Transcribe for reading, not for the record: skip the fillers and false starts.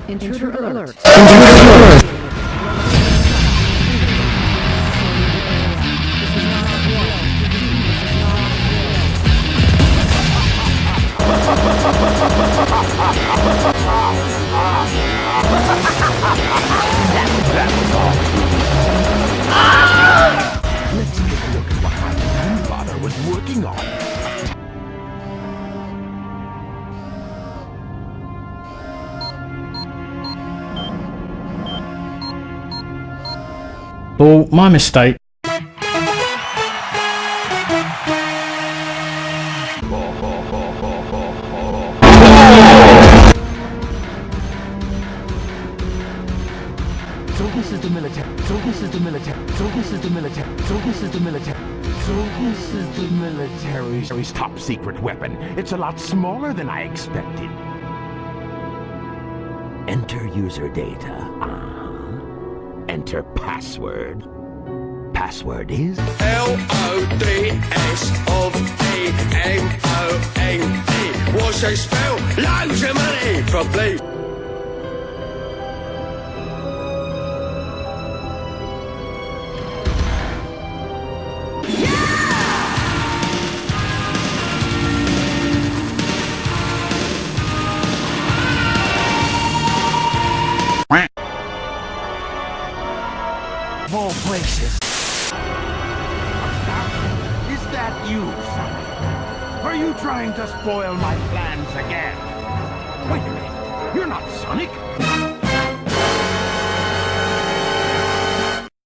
Intruder alert. Let's take a look at what my grandfather was working on. Oh, my mistake. So this is the military. So this is the military. So this is the military. So this is the military. So this is the military's top secret weapon. It's a lot smaller than I expected. Enter user data. Enter password. Password is LODSOVEMONE. What's they spell? Loads of money, probably. of all places. Is that you, Sonic? Are you trying to spoil my plans again? Wait a minute. You're not Sonic.